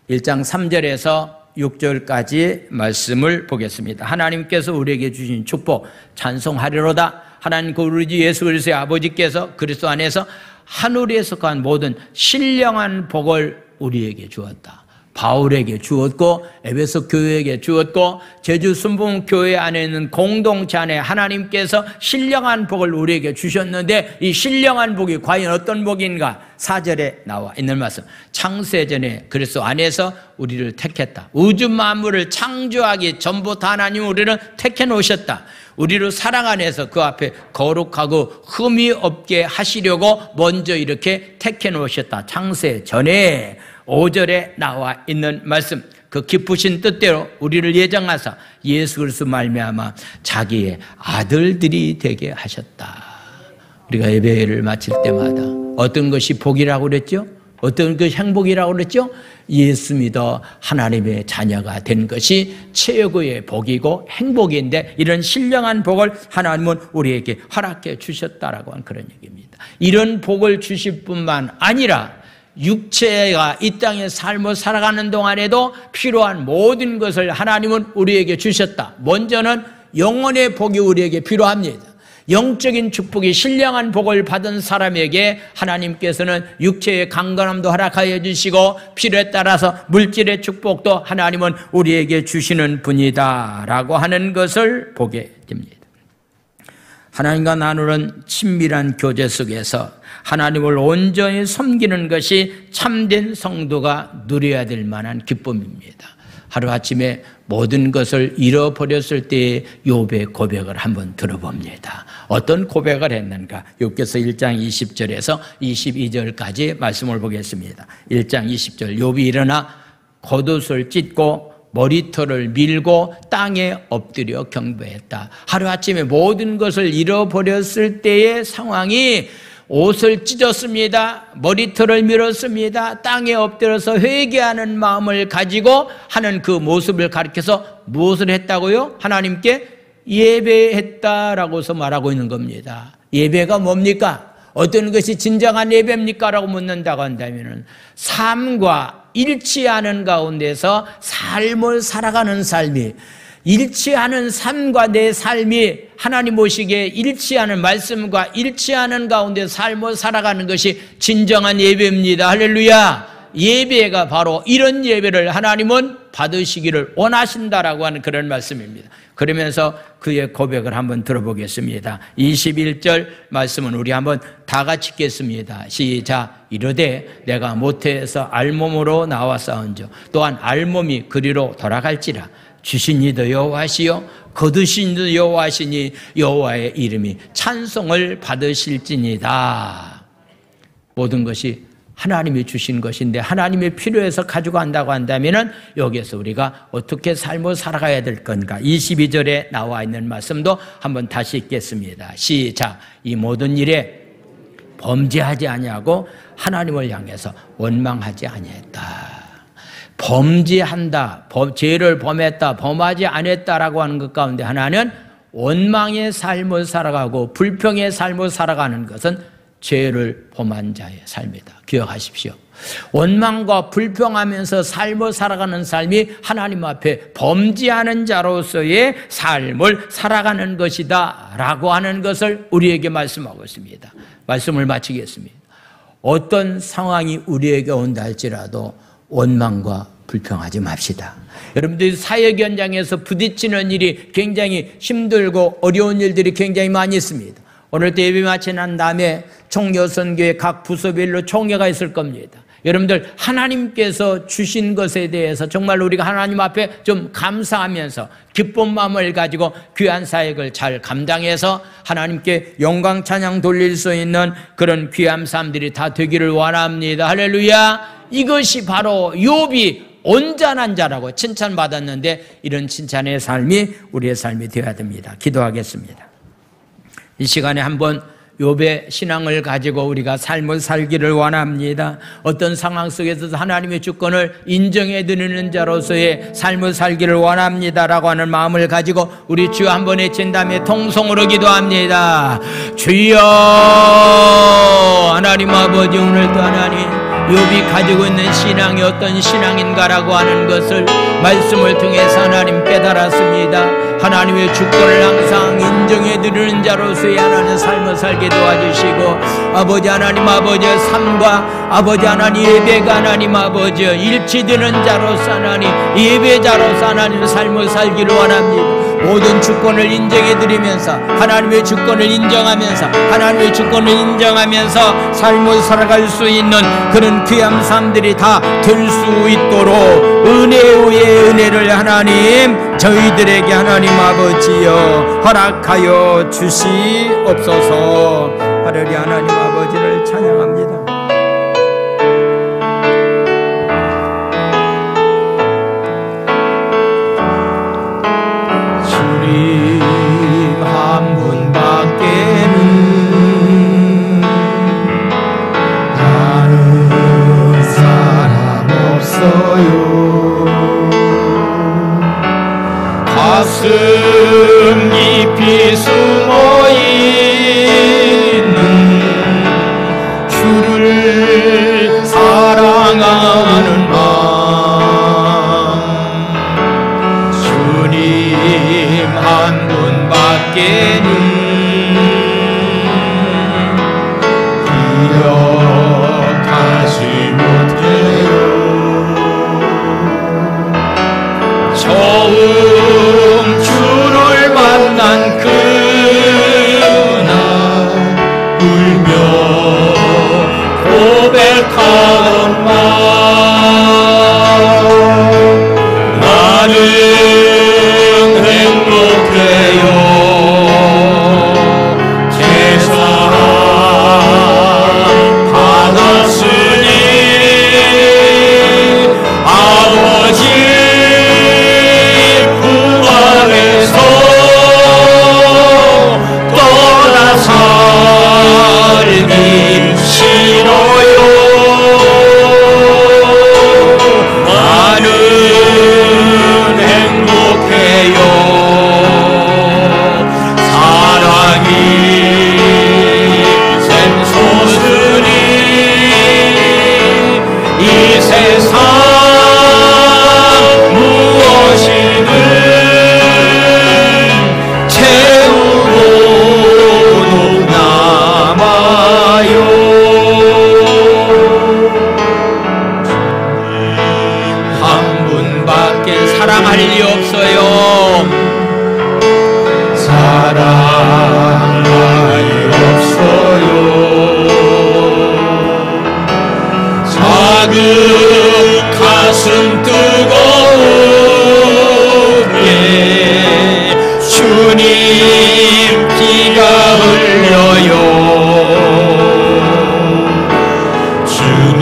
1장 3절에서 6절까지 말씀을 보겠습니다. 하나님께서 우리에게 주신 축복 찬송하리로다. 하나님 우리 주 예수 그리스도의 아버지께서 그리스도 안에서 하늘에 속한 모든 신령한 복을 우리에게 주었다. 바울에게 주었고 에베소 교회에게 주었고 제주 순복음교회 안에 있는 공동체 안에 하나님께서 신령한 복을 우리에게 주셨는데 이 신령한 복이 과연 어떤 복인가? 4절에 나와 있는 말씀. 창세전에 그리스도 안에서 우리를 택했다. 우주 만물을 창조하기 전부터 하나님 우리를 택해 놓으셨다. 우리를 사랑 안에서 그 앞에 거룩하고 흠이 없게 하시려고 먼저 이렇게 택해 놓으셨다. 창세전에 5절에 나와 있는 말씀. 그 기쁘신 뜻대로 우리를 예정하사 예수 그리스도 말미암아 자기의 아들들이 되게 하셨다. 우리가 예배를 마칠 때마다 어떤 것이 복이라고 그랬죠? 어떤 것이 행복이라고 그랬죠? 예수 믿어 하나님의 자녀가 된 것이 최고의 복이고 행복인데 이런 신령한 복을 하나님은 우리에게 허락해 주셨다라고 하는 그런 얘기입니다. 이런 복을 주실 뿐만 아니라 육체가 이 땅의 삶을 살아가는 동안에도 필요한 모든 것을 하나님은 우리에게 주셨다. 먼저는 영혼의 복이 우리에게 필요합니다. 영적인 축복이 신령한 복을 받은 사람에게 하나님께서는 육체의 강건함도 허락하여 주시고 필요에 따라서 물질의 축복도 하나님은 우리에게 주시는 분이다 라고 하는 것을 보게 됩니다. 하나님과 나누는 친밀한 교제 속에서 하나님을 온전히 섬기는 것이 참된 성도가 누려야 될 만한 기쁨입니다. 하루아침에 모든 것을 잃어버렸을 때의 욥의 고백을 한번 들어봅니다. 어떤 고백을 했는가? 욥기서 1장 20절에서 22절까지 말씀을 보겠습니다. 1장 20절 욥이 일어나 겉옷을 찢고 머리털을 밀고 땅에 엎드려 경배했다. 하루아침에 모든 것을 잃어버렸을 때의 상황이 옷을 찢었습니다. 머리털을 밀었습니다. 땅에 엎드려서 회개하는 마음을 가지고 하는 그 모습을 가리켜서 무엇을 했다고요? 하나님께 예배했다라고서 말하고 있는 겁니다. 예배가 뭡니까? 어떤 것이 진정한 예배입니까? 라고 묻는다고 한다면 삶과 일치하는 가운데서 삶을 살아가는 삶이 일치하는 삶과 내 삶이 하나님 보시기에 일치하는 말씀과 일치하는 가운데 삶을 살아가는 것이 진정한 예배입니다. 할렐루야. 예배가 바로 이런 예배를 하나님은 받으시기를 원하신다라고 하는 그런 말씀입니다. 그러면서 그의 고백을 한번 들어보겠습니다. 21절 말씀은 우리 한번 다 같이 읽겠습니다. 시작. 이르되 내가 모태에서 알몸으로 나와 싸운즉 또한 알몸이 그리로 돌아갈지라. 주신 이도 여호와시요 거두신 이도 여호와시니 여호와의 이름이 찬송을 받으실지니다. 모든 것이 하나님이 주신 것인데 하나님의 필요해서 가져간다고 한다면 여기에서 우리가 어떻게 삶을 살아가야 될 건가? 22절에 나와 있는 말씀도 한번 다시 읽겠습니다. 시작. 이 모든 일에 범죄하지 아니하고 하나님을 향해서 원망하지 아니했다. 범죄한다, 죄를 범했다, 범하지 않았다라고 하는 것 가운데 하나는 원망의 삶을 살아가고 불평의 삶을 살아가는 것은 죄를 범한 자의 삶이다. 기억하십시오. 원망과 불평하면서 삶을 살아가는 삶이 하나님 앞에 범죄하는 자로서의 삶을 살아가는 것이다 라고 하는 것을 우리에게 말씀하고 있습니다. 말씀을 마치겠습니다. 어떤 상황이 우리에게 온다 할지라도 원망과 불평하지 맙시다. 여러분들이 사역 현장에서 부딪히는 일이 굉장히 힘들고 어려운 일들이 굉장히 많이 있습니다. 오늘 또 예배 마치 난 다음에 총여선교회 각 부서별로 총회가 있을 겁니다. 여러분들 하나님께서 주신 것에 대해서 정말 우리가 하나님 앞에 좀 감사하면서 기쁜 마음을 가지고 귀한 사역을 잘 감당해서 하나님께 영광 찬양 돌릴 수 있는 그런 귀한 삶들이 다 되기를 원합니다. 할렐루야. 이것이 바로 욥이 온전한 자라고 칭찬받았는데 이런 칭찬의 삶이 우리의 삶이 되어야 됩니다. 기도하겠습니다. 이 시간에 한번 욥의 신앙을 가지고 우리가 삶을 살기를 원합니다. 어떤 상황 속에서도 하나님의 주권을 인정해 드리는 자로서의 삶을 살기를 원합니다라고 하는 마음을 가지고 우리 주여 한번 외친 다음에 통성으로 기도합니다. 주여 하나님 아버지 오늘도 하나님 욥이 가지고 있는 신앙이 어떤 신앙인가라고 하는 것을 말씀을 통해서 하나님 깨달았습니다. 하나님의 주권을 항상 인정해 드리는 자로서의 하나님 삶을 살게 도와주시고, 아버지 하나님, 아버지의 삶과 아버지 하나님 예배가 하나님 아버지 일치되는 자로서 하나님 예배자로서 하나님 삶을 살기를 원합니다. 모든 주권을 인정해 드리면서 하나님의 주권을 인정하면서 하나님의 주권을 인정하면서 삶을 살아갈 수 있는 그런 귀한 삶들이 다 될 수 있도록 은혜 위에 은혜를 하나님 저희들에게 하나님 아버지여 허락하여 주시옵소서. 하늘의 하나님 아버지를 찬양합니다. 주님 한 분밖에는 아는 사람 없어요. 가슴 깊이 숨어있는 주를 사랑하는 마음, 주님 한 분밖에는 기억하지 못해요. 처음 주를 만난 그날 울며 고백하던 마음, 나는 행복해요. 제사 받았으니 아버지 그 안에서 떠나 살기 싫어요. 나는 행복해요. 사랑이 샘솟으니 이 세상 무엇이든 채우고도 남아요. 한 분밖에 사랑할 일이 없어요. 사랑할 일 없어요. 작은 가슴 뜨거우게 주님 피가 흘려요. 주님